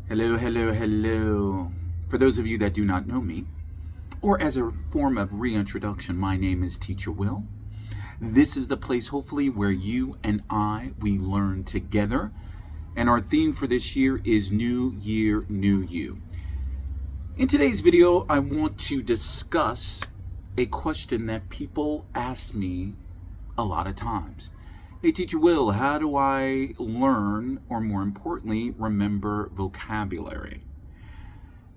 Hello, hello, hello. For those of you that do not know me, or as a form of reintroduction, my name is Teacher Will. This is the place, hopefully, where you and we learn together. And our theme for this year is New Year, New You. In today's video, I want to discuss a question that people ask me a lot of times. Hey, Teacher Will, how do I learn, or more importantly, remember vocabulary?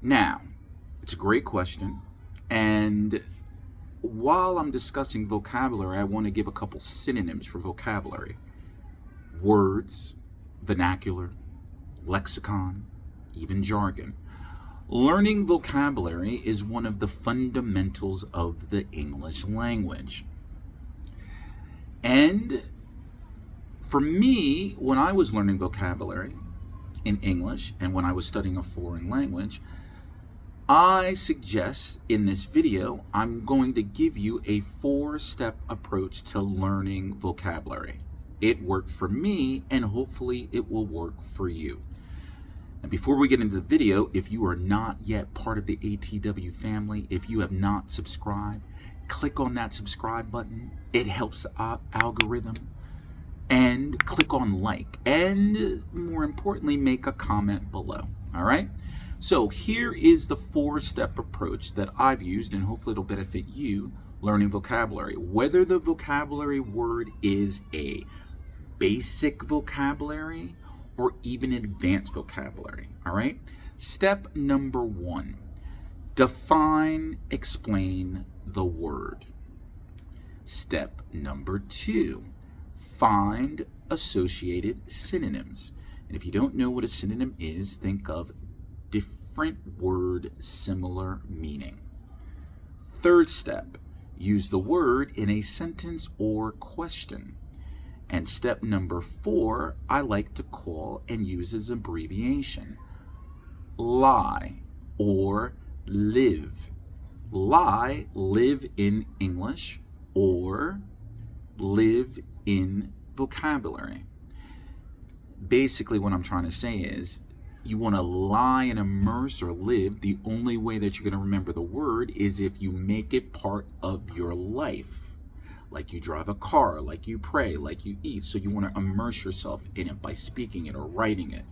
Now, it's a great question, and while I'm discussing vocabulary, I want to give a couple synonyms for vocabulary. Words, vernacular, lexicon, even jargon. Learning vocabulary is one of the fundamentals of the English language. And for me, when I was learning vocabulary in English and when I was studying a foreign language, I suggest in this video, I'm going to give you a 4-step approach to learning vocabulary. It worked for me, and hopefully it will work for you. And before we get into the video, if you are not yet part of the ATW family, if you have not subscribed, click on that subscribe button. It helps the algorithm. And click on like, and more importantly, make a comment below. All right? So here is the 4-step approach that I've used, and hopefully it'll benefit you learning vocabulary. Whether the vocabulary word is a basic vocabulary or even advanced vocabulary. All right? Step number 1, define, explain the word. Step number 2, find associated synonyms. And if you don't know what a synonym is, think of different word, similar meaning. 3rd step, use the word in a sentence or question. And step number 4, I like to call and use as abbreviation. Lie or live. Lie, live in English, or live in vocabulary. Basically, what I'm trying to say is you want to lie and immerse or live. The only way that you're going to remember the word is if you make it part of your life. Like you drive a car, like you pray, like you eat. So you want to immerse yourself in it by speaking it or writing it,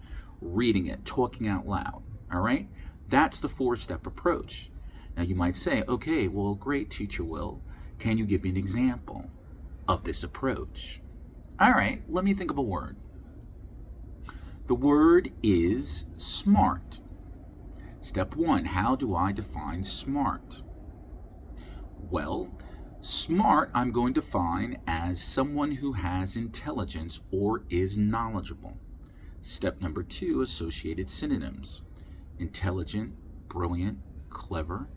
reading it, talking out loud. All right? That's the 4-step approach. Now you might say, okay, well, great, Teacher Will. Can you give me an example of this approach? All right, let me think of a word. The word is smart. Step 1, how do I define smart? Well, smart I'm going to define as someone who has intelligence or is knowledgeable. Step number 2, associated synonyms. Intelligent, brilliant, clever.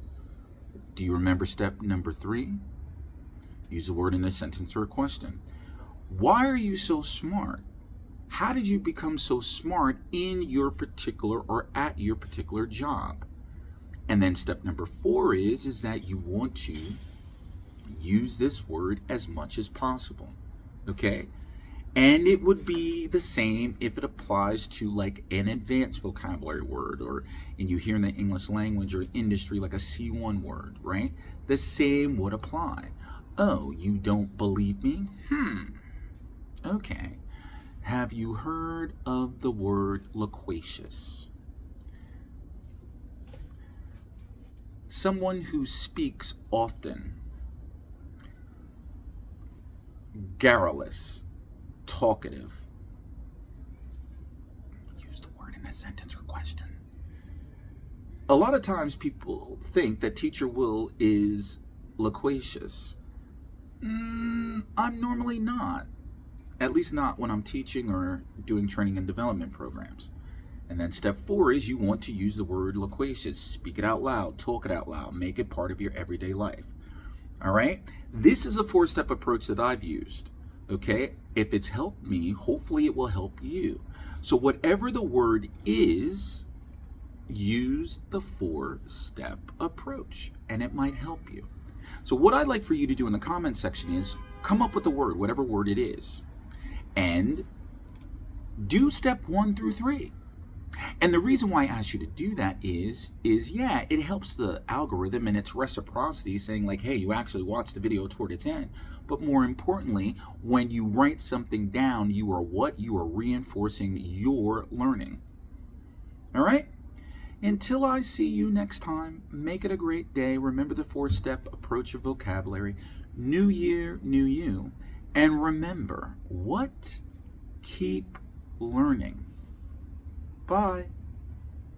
Do you remember step number 3? Use a word in a sentence or a question. Why are you so smart? How did you become so smart in your particular or at your particular job? And then step number 4 is that you want to use this word as much as possible. Okay? And it would be the same if it applies to like an advanced vocabulary word, or and you hear in the English language or industry like a C1 word, right? The same would apply. Oh, you don't believe me? Okay. Have you heard of the word loquacious? Someone who speaks often. Garrulous. Talkative. Use the word in a sentence or question. A lot of times people think that Teacher Will is loquacious. I'm normally not. At least not when I'm teaching or doing training and development programs. And then step 4 is you want to use the word loquacious. Speak it out loud, talk it out loud, make it part of your everyday life. All right? This is a 4-step approach that I've used. Okay? If it's helped me, hopefully it will help you. So whatever the word is, use the 4-step approach, and it might help you. So what I'd like for you to do in the comment section is come up with a word, whatever word it is, and do step 1 through 3. And the reason why I asked you to do that is yeah, it helps the algorithm and its reciprocity, saying like, hey, you actually watched the video toward its end. But more importantly, when you write something down, you are what? You are reinforcing your learning. All right? Until I see you next time, make it a great day. Remember the 4-step approach of vocabulary. New year, new you. And remember, what? Keep learning. Bye.